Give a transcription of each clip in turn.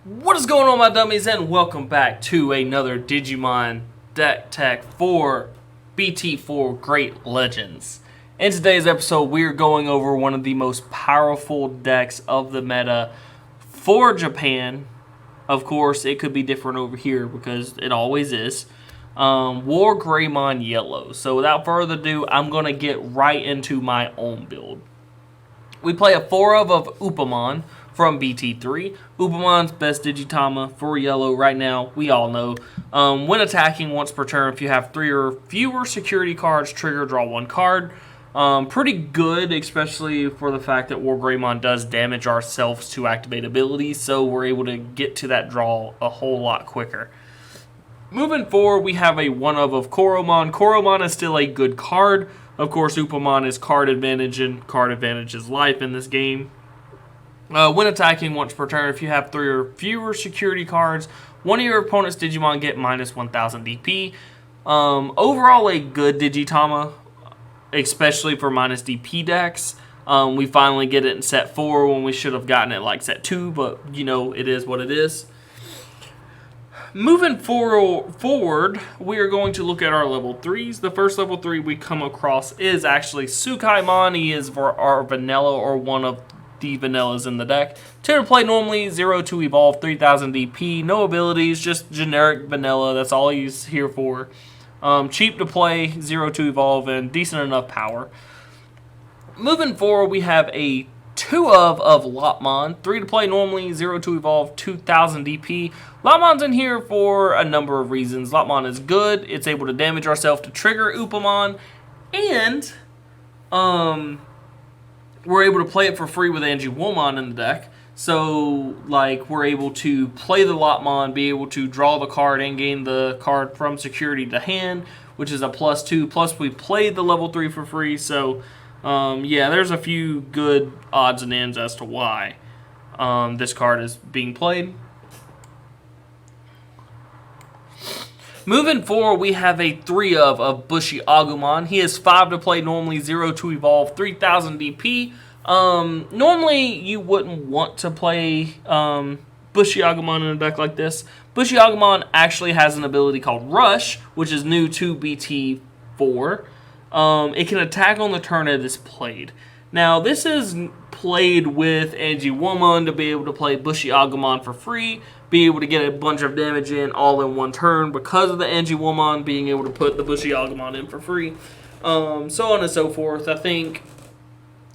What is going on, my dummies, and welcome back to another Digimon deck tech for BT4 Great Legends. In today's episode, we're going over one of the most powerful decks of the meta for Japan. Of course, it could be different over here because it always is. Wargreymon Yellow. So without further ado, I'm going to get right into my own build. We play a 4 of Upamon from BT3. Upamon's best Digitama for yellow right now, we all know. When attacking once per turn, if you have 3 or fewer security cards, trigger, draw 1 card. Pretty good, especially for the fact that Wargreymon does damage ourselves to activate abilities, so we're able to get to that draw a whole lot quicker. Moving forward, we have a 1 of Koromon. Koromon is still a good card. Of course, Upamon is card advantage, and card advantage is life in this game. When attacking once per turn, if you have 3 or fewer security cards, one of your opponent's Digimon get minus 1000 DP. Overall, a good Digitama, especially for minus DP decks. We finally get it in set 4 when we should have gotten it like set 2, but you know, it is what it is. Moving forward, we are going to look at our level 3s. The first level 3 we come across is actually Tsukaimani. He is for our vanilla, or one of the vanillas in the deck. 2 to play normally, 0 to evolve, 3000 DP, no abilities, just generic vanilla. That's all he's here for. Cheap to play, 0 to evolve, and decent enough power. Moving forward, we have a 2 of Lucymon. 3 to play normally, 0 to evolve, 2000 DP. Lucymon's in here for a number of reasons. Lucymon is good. It's able to damage ourselves to trigger Upamon. And we're able to play it for free with Unimon in the deck. So, like, we're able to play the Lucymon, be able to draw the card and gain the card from security to hand, which is a +2. Plus, we played the level 3 for free. So, yeah, there's a few good odds and ends as to why this card is being played. Moving forward, we have a 3 of Bushy Agumon. He is 5 to play normally, 0 to evolve, 3000 DP. Normally, you wouldn't want to play Bushy Agumon in a deck like this. Bushy Agumon actually has an ability called Rush, which is new to BT4. It can attack on the turn it is played. Now, this is played with Unimon to be able to play Bushy Agumon for free, be able to get a bunch of damage in all in one turn because of the Unimon being able to put the Bushy Agumon in for free. So on and so forth. I think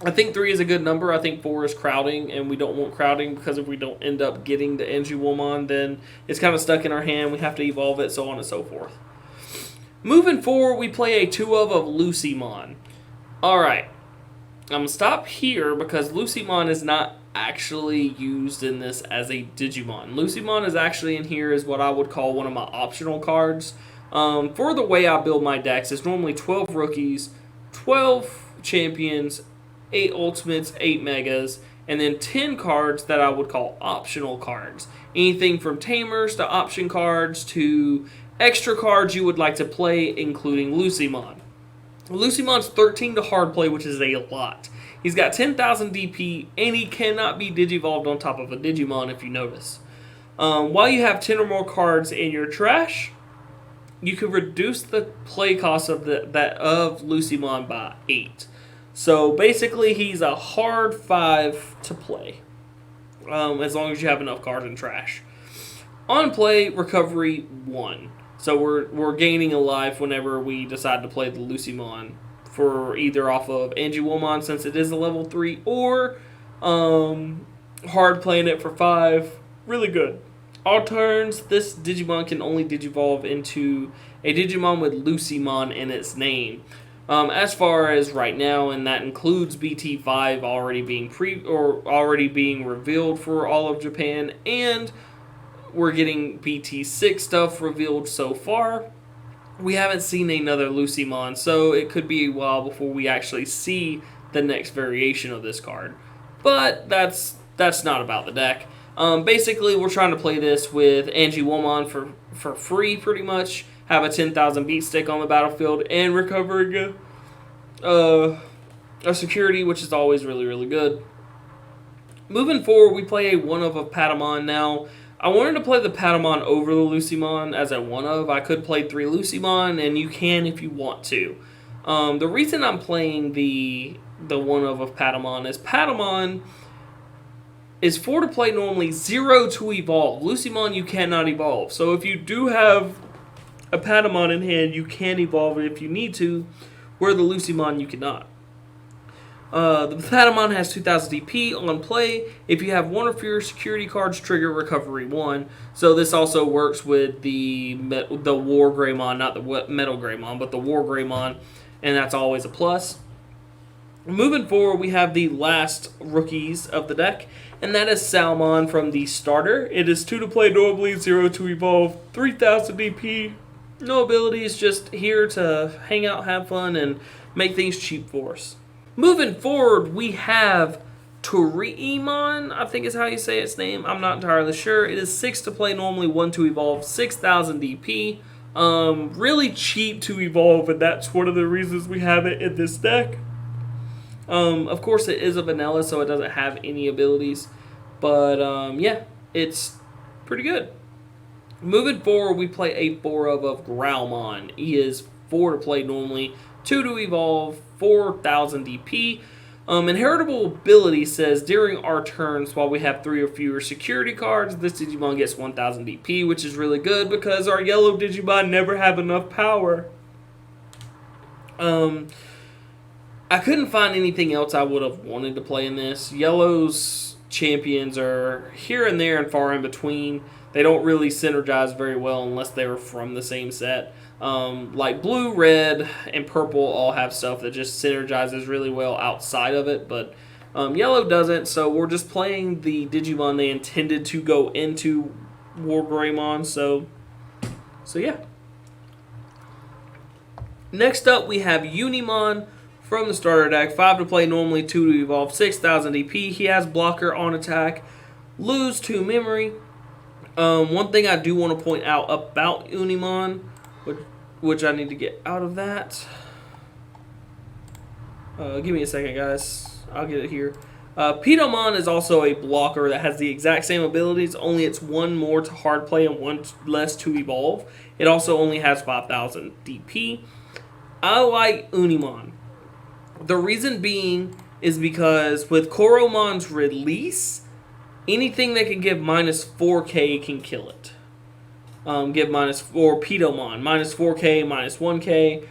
3 is a good number. I think 4 is crowding, and we don't want crowding because if we don't end up getting the Unimon, then it's kind of stuck in our hand. We have to evolve it, so on and so forth. Moving forward, we play a 2 of Lucymon. Alright, I'm going to stop here because Lucymon is not actually used in this as a Digimon. Lucymon is actually in here as what I would call one of my optional cards. For the way I build my decks, it's normally 12 rookies, 12 champions, 8 ultimates, 8 megas, and then 10 cards that I would call optional cards. Anything from tamers to option cards to extra cards you would like to play, including Lucymon. Lucymon's 13 to hard play, which is a lot. He's got 10,000 DP, and he cannot be digivolved on top of a Digimon, if you notice. While you have 10 or more cards in your trash, you can reduce the play cost of Lucymon by 8. So basically, he's a hard 5 to play, as long as you have enough cards in trash. On play, recovery 1. So we're gaining a life whenever we decide to play the Lucymon, for either off of Unimon since it is a level 3, or hard playing it for 5. Really good. All turns, this Digimon can only digivolve into a Digimon with Lucymon in its name. As far as right now, and that includes BT5 already being revealed for all of Japan, and we're getting BT6 stuff revealed so far. We haven't seen another Lucymon, so it could be a while before we actually see the next variation of this card. But that's not about the deck. Basically, we're trying to play this with Unimon for free, pretty much. Have a 10,000 beat stick on the battlefield, and recovering a security, which is always really, really good. Moving forward, we play a 1 of Patamon now. I wanted to play the Patamon over the Lucymon as a one-of. I could play 3 Lucymon, and you can if you want to. The reason I'm playing the one-of Patamon is Patamon is 4 to play normally, 0 to evolve. Lucymon you cannot evolve. So if you do have a Patamon in hand, you can evolve it if you need to, where the Lucymon you cannot. The Patamon has 2000 DP on play. If you have 1 or fewer security cards, trigger recovery 1. So this also works with the Wargreymon, not the Metal Greymon, but the Wargreymon, and that's always a plus. Moving forward, we have the last rookies of the deck, and that is Salmon from the starter. It is 2 to play normally, 0 to evolve, 3000 DP. No abilities, just here to hang out, have fun, and make things cheap for us. Moving forward, we have Tsukaimani, I think is how you say its name. I'm not entirely sure. It is 6 to play normally, 1 to evolve, 6000 DP. Really cheap to evolve, and that's one of the reasons we have it in this deck. Of course, it is a vanilla, so it doesn't have any abilities. But, yeah, it's pretty good. Moving forward, we play a 4-of Growlmon. He is 4 to play normally, 2 to evolve, 4000 DP. Inheritable ability says, during our turns, while we have 3 or fewer security cards, this Digimon gets 1000 DP, which is really good because our yellow Digimon never have enough power. I couldn't find anything else I would have wanted to play in this. Yellow's champions are here and there and far in between. They don't really synergize very well unless they're from the same set. Like blue, red, and purple all have stuff that just synergizes really well outside of it, but yellow doesn't, so we're just playing the Digimon they intended to go into Wargreymon, so yeah. Next up, we have Unimon from the starter deck. 5 to play normally, 2 to evolve, 6000 DP. He has blocker on attack, lose 2 memory. One thing I do want to point out about Unimon, which I need to get out of that. Give me a second, guys. I'll get it here. Pitomon is also a blocker that has the exact same abilities, only it's 1 more to hard play and 1 less to evolve. It also only has 5000 DP. I like Unimon. The reason being is because with Koromon's release, anything that can give minus 4k can kill it. Give minus 4 Pitomon, minus 4k, minus 1k.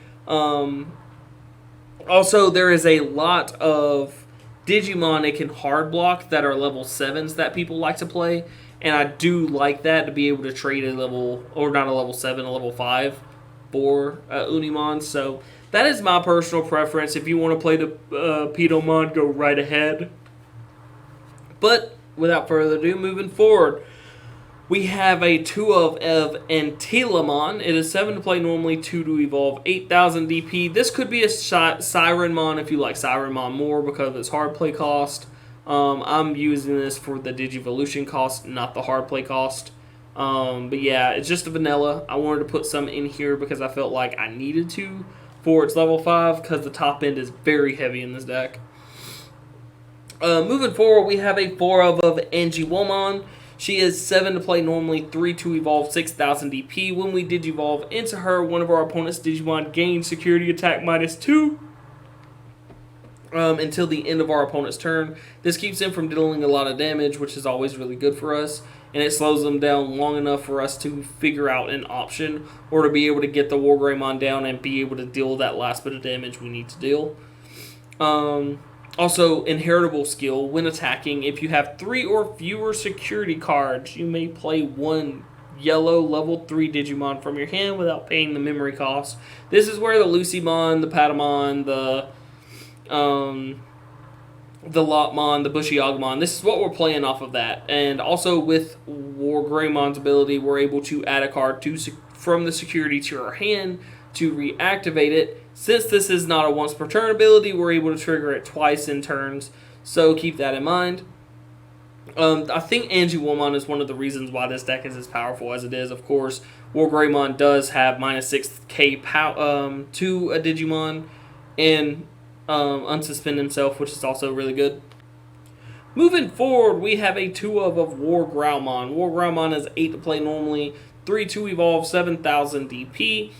Also, there is a lot of Digimon it can hard block that are level 7s that people like to play. And I do like that, to be able to trade a level, or not a level 7, a level 5 for Unimon. So that is my personal preference. If you want to play the Pitomon, go right ahead. But without further ado, moving forward, we have a 2-of Untitled. It is 7 to play normally, 2 to evolve, 8000 DP. This could be a Sirenmon if you like Sirenmon more because of its hard play cost. I'm using this for the Digivolution cost, not the hard play cost. But yeah, it's just a vanilla. I wanted to put some in here because I felt like I needed to for its level 5 because the top end is very heavy in this deck. Moving forward, we have a 4-of Angewomon. She is 7 to play normally, 3 to evolve, 6000 DP. When we Digivolve into her, one of our opponent's Digimon gains security attack -2 until the end of our opponent's turn. This keeps them from dealing a lot of damage, which is always really good for us. And it slows them down long enough for us to figure out an option or to be able to get the Wargreymon down and be able to deal that last bit of damage we need to deal. Also, inheritable skill, when attacking, if you have 3 or fewer security cards, you may play 1 yellow level 3 Digimon from your hand without paying the memory cost. This is where the Lucymon, the Patamon, the Lotmon, the Bushy Agumon, this is what we're playing off of that. And also with Wargreymon's ability, we're able to add a card from the security to our hand to reactivate it. Since this is not a once per turn ability, we're able to trigger it twice in turns, so keep that in mind. I think Angewomon is one of the reasons why this deck is as powerful as it is. Of course, Wargreymon does have -6k to a Digimon and unsuspend himself, which is also really good. Moving forward, we have a 2-of Wargreymon. Wargreymon is 8 to play normally, 3-2 evolve, 7,000 DP.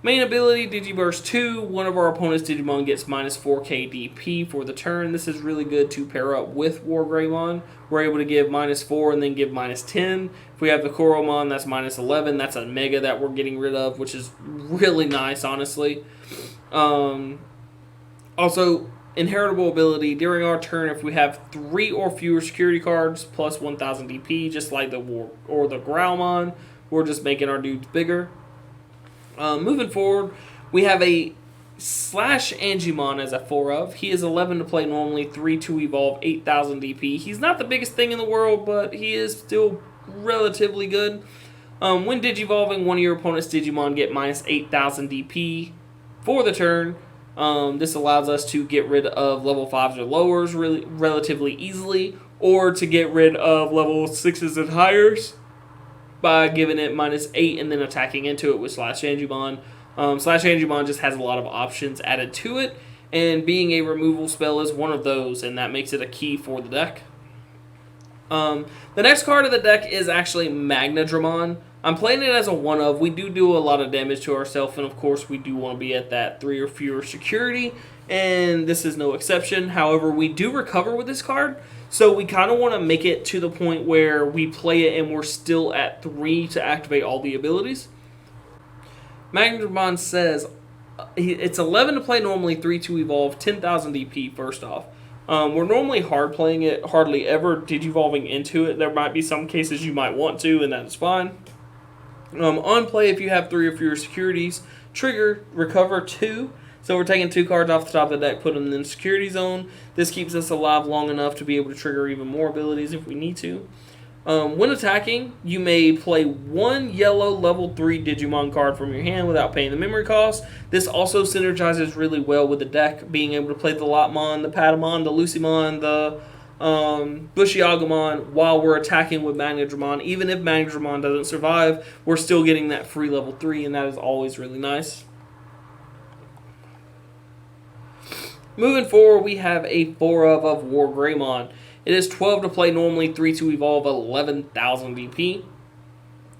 Main ability, Digiburst 2. One of our opponent's Digimon gets minus 4k DP for the turn. This is really good to pair up with Wargreymon. We're able to give minus 4 and then give minus 10. If we have the Koromon, that's minus 11. That's a Mega that we're getting rid of, which is really nice, honestly. Also, inheritable ability, during our turn, if we have 3 or fewer security cards, plus 1,000 DP, just like the Greymon, we're just making our dudes bigger. Moving forward, we have a Slash Angimon as a 4-of. He is 11 to play normally, 3-2 evolve, 8,000 DP. He's not the biggest thing in the world, but he is still relatively good. When Digivolving, one of your opponent's Digimon get minus 8,000 DP for the turn. This allows us to get rid of level 5s or lowers relatively easily, or to get rid of level 6s and highers by giving it minus 8 and then attacking into it with Slash Angimon. Slash Angimon just has a lot of options added to it, and being a removal spell is one of those, and that makes it a key for the deck. The next card of the deck is actually Magnadrumon. I'm playing it as a 1-of. We do a lot of damage to ourselves, and of course we do want to be at that 3 or fewer security, and this is no exception. However, we do recover with this card, so we kind of want to make it to the point where we play it and we're still at 3 to activate all the abilities. Magnadrumon says it's 11 to play normally, 3-2 evolve, 10,000 DP first off. We're normally hard playing it, hardly ever digivolving into it. There might be some cases you might want to, and that's fine. On play, if you have 3 or fewer securities, trigger, recover 2. So we're taking 2 cards off the top of the deck, putting them in the security zone. This keeps us alive long enough to be able to trigger even more abilities if we need to. When attacking, you may play 1 yellow level 3 Digimon card from your hand without paying the memory cost. This also synergizes really well with the deck, being able to play the Lotmon, the Patamon, the Lucymon, the Agumon while we're attacking with Magnadrumon. Even if Magnadrumon doesn't survive, we're still getting that free level 3, and that is always really nice. Moving forward, we have a 4-of Wargreymon. It is 12 to play normally, 3-2 evolve, 11,000 DP.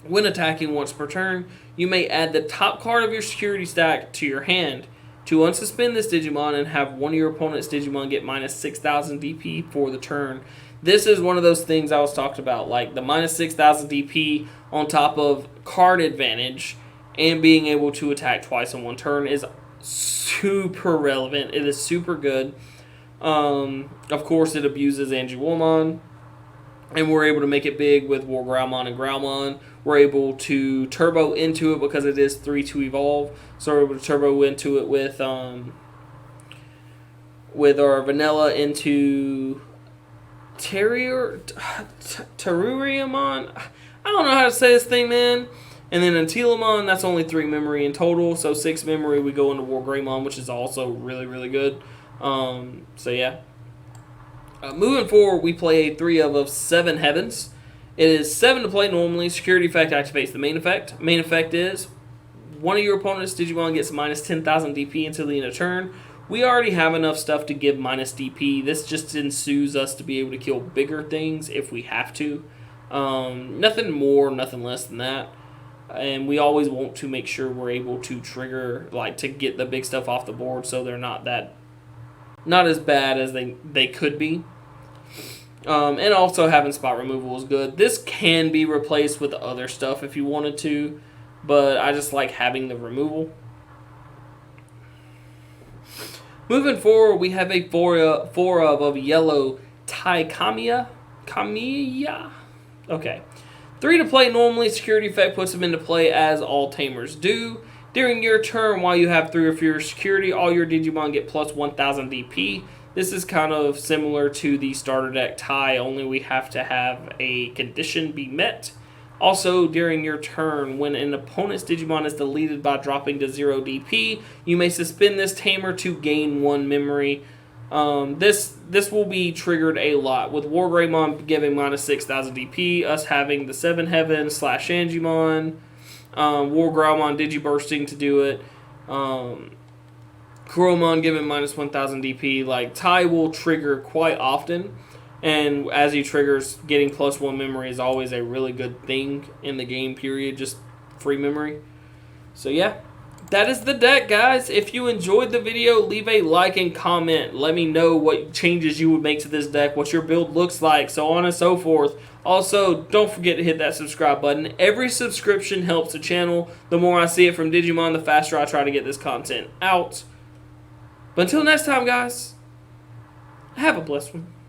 When attacking once per turn, you may add the top card of your security stack to your hand. To unsuspend this Digimon and have one of your opponent's Digimon get minus 6,000 DP for the turn. This is one of those things I was talking about, like the minus 6,000 DP on top of card advantage and being able to attack twice in one turn is super relevant. It is super good. Of course, it abuses Angiwomon, and we're able to make it big with Wargreymon and Greymon. We're able to turbo into it because it is 3-2 evolve, so we're able to turbo into it with our vanilla into Terrariumon. I don't know how to say this thing, man. And then Untitled, that's only 3 memory in total, so 6 memory we go into Wargreymon, which is also really, really good. So yeah. Moving forward, we play a 3-of 7 Heavens. It is 7 to play normally. Security effect activates the main effect. Main effect is one of your opponent's Digimon gets minus 10,000 DP until the end of turn. We already have enough stuff to give minus DP. This just ensues us to be able to kill bigger things if we have to. Nothing more, nothing less than that. And we always want to make sure we're able to trigger, like, to get the big stuff off the board so they're not as bad as they could be. And also having spot removal is good. This can be replaced with other stuff if you wanted to, but I just like having the removal. Moving forward, we have a 4-of yellow Tsukaimani. Okay. 3 to play normally. Security effect puts them into play as all tamers do. During your turn, while you have 3 or fewer security, all your Digimon get plus 1,000 DP. This is kind of similar to the starter deck tie, only we have to have a condition be met. Also, during your turn, when an opponent's Digimon is deleted by dropping to 0 DP, you may suspend this tamer to gain 1 memory. This will be triggered a lot, with Wargreymon giving minus 6,000 DP, us having the 7 Heaven / Angimon, Wargreymon Digibursting to do it, Koromon giving minus 1,000 DP. Like, tie will trigger quite often. And as he triggers, getting +1 memory is always a really good thing in the game, period. Just free memory. So yeah, that is the deck, guys. If you enjoyed the video, leave a like and comment. Let me know what changes you would make to this deck, what your build looks like, so on and so forth. Also, don't forget to hit that subscribe button. Every subscription helps the channel. The more I see it from Digimon, the faster I try to get this content out. But until next time, guys, have a blessed one.